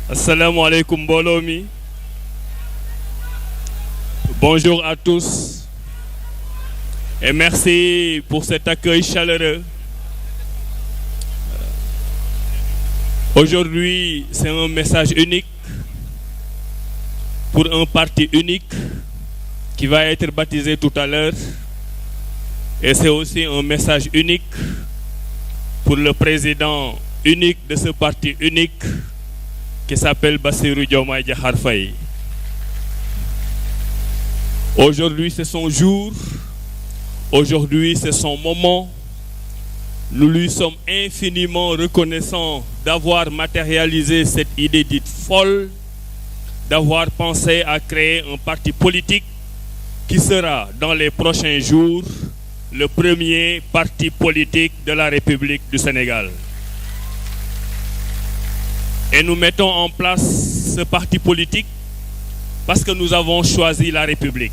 Assalamu alaikum Bolomi. Bonjour à tous et merci pour cet accueil chaleureux. Aujourd'hui, c'est un message unique pour un parti unique qui va être baptisé tout à l'heure. Et c'est aussi un message unique pour le président unique de ce parti unique qui s'appelle Bassirou Diomaye Diakhar Faye. Aujourd'hui, c'est son jour. Aujourd'hui, c'est son moment. Nous lui sommes infiniment reconnaissants d'avoir matérialisé cette idée dite folle, d'avoir pensé à créer un parti politique qui sera, dans les prochains jours, le premier parti politique de la République du Sénégal. Et nous mettons en place ce parti politique parce que nous avons choisi la République.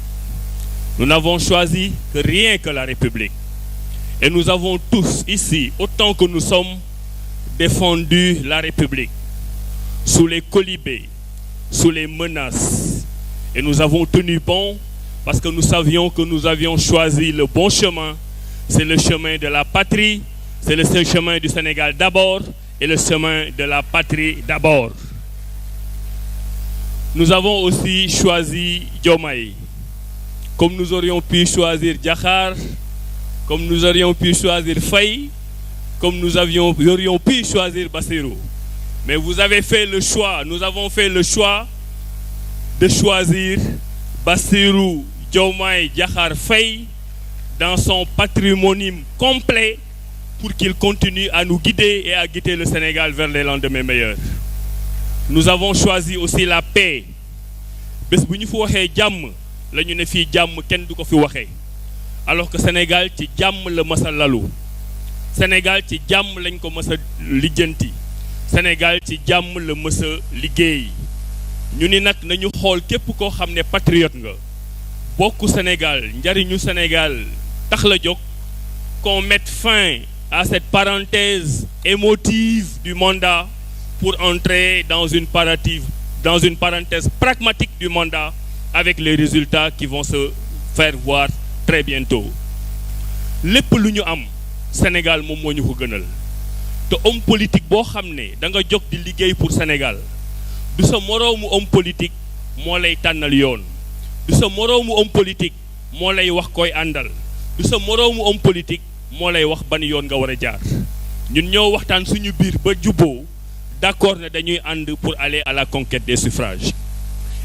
Nous n'avons choisi que rien que la République. Et nous avons tous ici, autant que nous sommes, défendu la République sous les colibés, sous les menaces. Et nous avons tenu bon parce que nous savions que nous avions choisi le bon chemin. C'est le chemin de la patrie, c'est le seul chemin du Sénégal d'abord et le chemin de la patrie d'abord. Nous avons aussi choisi Diomaye. Comme nous aurions pu choisir Diakhar, comme nous aurions pu choisir Faye, comme nous aurions pu choisir Bassirou. Mais vous avez fait le choix, nous avons fait le choix de choisir Bassirou Diomaye Diakhar Faye dans son patrimoine complet pour qu'il continue à nous guider et à guider le Sénégal vers les lendemains meilleurs. Nous avons choisi aussi la paix. Bés bu ñu fi waxee jàmm la ñu ne fii jàmm kenn du ko fi waxee. Alors que Sénégal ci jàmm la mës a lalu. Sénégal ci jàmm lañ ko mës a lijjanti. Sénégal ci jàmm la mës a liggéey. Ñu ni nag nañu xool képp koo xam ne patriote nga. Bokku Sénégal, njariñu Sénégal tax la jóg. Qu'on mette fin à cette parenthèse émotive du mandat pour entrer dans une parenthèse pragmatique du mandat avec les résultats qui vont se faire voir très bientôt. Lépp lu ñu am Sénégal moom moo ñu ko gënal te homme politique boo xam ne da nga jóg di liggéey pour Sénégal du sa moroomu homme politique moo lay tànnal yoon du sa moroomu homme politique moo lay wax koy àndal du sa moroomu homme politique moo lay wax ban yoon nga war a jaar ñun ñoo waxtaan suñu biir ba jubboo d'accord ne dañuy ànd pour aller à la conquête des suffrages.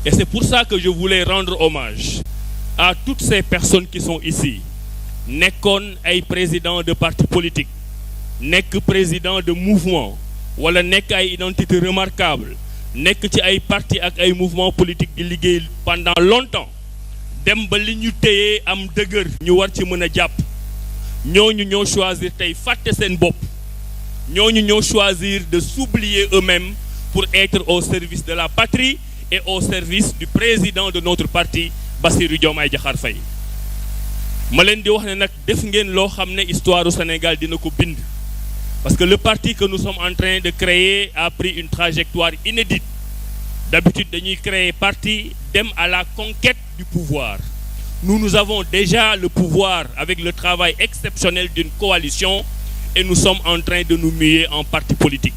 Et c'est pour ça que je voulais rendre hommage à toutes ces personnes qui sont ici nekkoon ay président de parti politique nekk président de mouvement wala nekk ay identité remarquable nekk ci ay parti ak ay mouvement politique di liggéey pendant longtemps dem ba li ñu téyee am dëgër ñu war ci mën a jàpp ñooñu ñoo choisir tey fàtte seen bopp ñooñu ñoo choisir de s'oublier eux-mêmes pour être au service de la patrie et au service du président de notre parti Bassirou Diomaye Diakhar Faye ma leen di wax ne nag def ngeen loo xam ne histoire du Sénégal dina ko bind parce que le parti que nous sommes en train de créer a pris une trajectoire inédite. D'habitude dañuy créer parti dem à la conquête du pouvoir. Nous avons déjà le pouvoir avec le travail exceptionnel d'une coalition et nous sommes en train de nous muer en parti politique.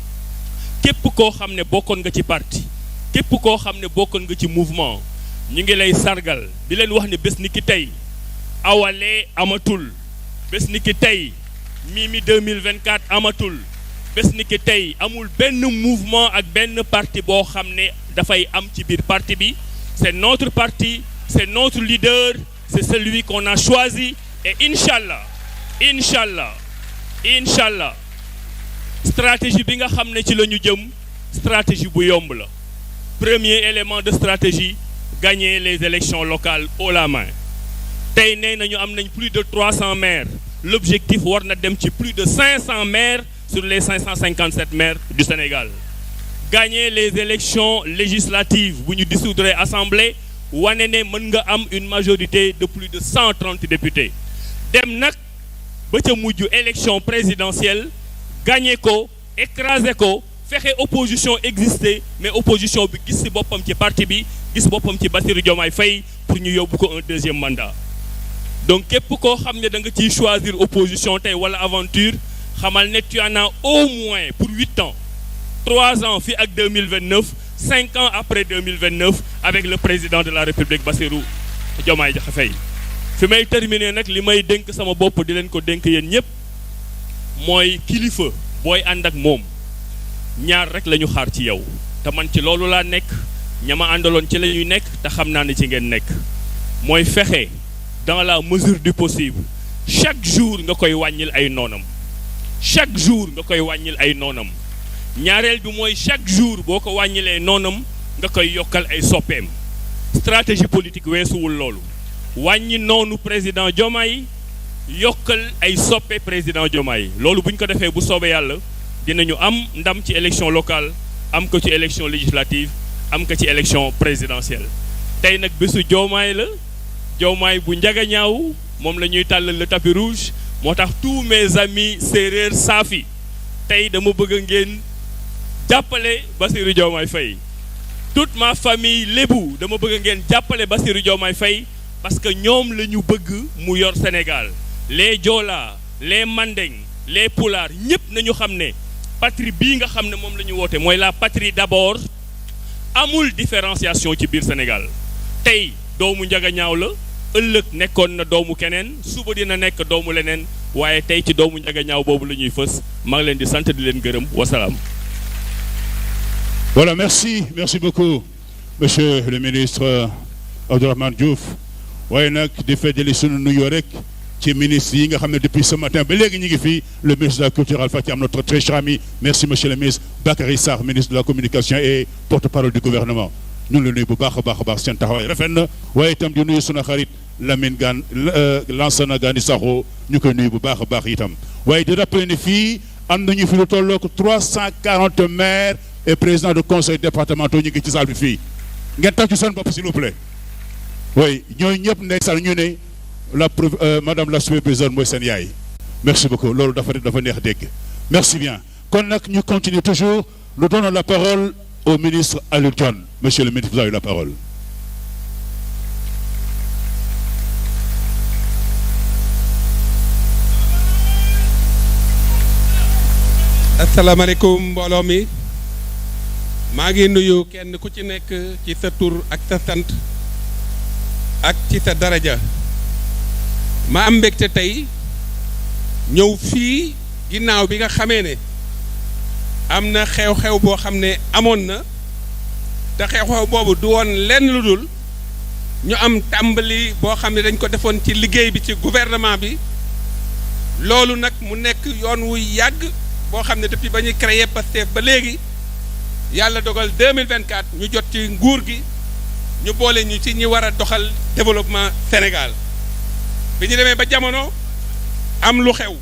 Képp koo xam ne bokkoon nga ci parti képp koo xam ne bokkoon nga ci mouvement ñu ngi lay sargal di leen wax ne bés ni ki tey Awalé amatul bés ni ki tey Mimi 2024 amatul bés ni ki tey amul benn mouvement ak benn parti boo xam ne dafay am ci biir parti bi. C'est notre parti, c'est notre leader, c'est celui qu'on a choisi et Inch'Allah stratégie bi nga xam ne ci la ñu jëm stratégie bu yomb la. Premier élément de stratégie, gagner les élections locales haut la main. Tey nee nañu am nañ plus de 300 maires. L'objectif war na dem ci plus de 500 maires sur les 557 maires du Sénégal. Gagner les élections législatives bu ñu dissoudre assemblée wane ne mën nga am une majorité de plus de 130 députés. Dem nag ba ca mujj élection présidentielle gagner ko écraser ko fexe opposition exister mais opposition bi gis ci boppam ci parti bi gis boppam ci Bassirou Diomaye Faye pour ñu yóbbu ko un deuxième mandat. Donc képp koo xam ne da nga ciy choisir opposition tey wala aventure xamal ne tu en as au moins pour 8 ans 3 ans fii ak 2029 5 ans après 2029 avec le président de la République Bassirou Diomaye Diakhar Faye. fi may terminer nag li may dénk sama bopp di leen ko dénk yéen ñëpp mooy kilifa booy ànd ak moom ñaar rek la ñu xaar ci yow te man ci loolu laa nekk ñama àndaloon ci la ñuy nekk te xam naa ne ci ngeen nekk mooy fexe dans la mesure du possible chaque jour nga koy wàññil ay noonam chaque jour nga koy wàññil ay noonam ñaareel bi mooy chaque jour boo ko wàññilee noonam nga koy yokkal ay soppeem stratégie politique weesuwul loolu wàññi noonu président Diomaye yokkal ay soppe président Diomaye loolu bu ñu ko defee bu soobee yàlla dinañu am ndam ci élection locale am ko ci élection législative am ko ci élection présidentielle tey nag bésu Diomaye la Diomaye bu njaga ñaaw moom la ñuy tàllal le tapis rouge moo tax tous mes amis séeréer saafi tey dama bëgg ngeen jàppale Bassirou Diomaye Faye toute ma famille lébu dama bëgg ngeen jàppale Bassirou Diomaye Faye parce que ñoom la ñu bëgg mu yor Sénégal les Joola les Mandeng les Pulaar ñëpp nañu xam ne patrie bii nga xam ne moom la ñu woote mooy la patrie d'abord amul différenciation ci biir Sénégal tey doomu njaga ñaaw la ëllëg nekkoon na doomu keneen suba dina nekk doomu leneen waaye tey ci doomu njaga ñaaw boobu la ñuy fës maa ngi leen di sant di leen gërëm wasalaam. Voilà, merci beaucoup monsieur le ministre Abdourahmane Diouf waaye nag di feddali sunu nuyoo rek ci ministre yi nga xam ne depuis ce matin ba léegi ñu ngi fii le ministre de la culture Alpha Thiam notre très cher ami merci monsieur le ministre Bakary Sarr ministre de la communication et porte-parole du gouvernement ñu ngi la nuyu bu baax a baax seen taxawaay rafet na waaye itam di nuyu sunu xarit Lamine Gane Lansana Gani Sakho ñu koy nuyu bu baax a baax itam waaye di rappeler ne fii am nañu fi lu tollook 340 maires et présidents de conseils départementaux ñu ngi ci salle bi fii ngeen tàccu seen bopp s'il vous plaît oui ñooñu ñëpp nekk sax ñu ne la madame la superviseure mooy seen yaay merci beaucoup loolu dafa neex dégg merci bien kon nag ñu continue toujours nous donnons la parole au ministre Aliou Dione monsieur le ministre vous avez la parole. asalaamaaleykum mbooloo mi maa ngi nuyu kenn ku ci nekk ci sa tur ak sa sant ak ci sa daraja ma am mbégte tey ñëw fii ginnaaw bi nga xamee ne am na xew-xew boo xam ne amoon na te xew-xew boobu du woon lenn lu dul ñu am tàmbali boo xam ne dañ ko defoon ci liggéey bi ci gouvernement bi loolu nag mu nekk yoon wuy yàgg boo xam ne depuis ba ñuy créer Pastef ba léegi yàlla dogal 2024 ñu jot ci nguur gi ñu boole ñu ci ñi war a doxal développement Sénégal bi ñu demee ba jamono am lu xew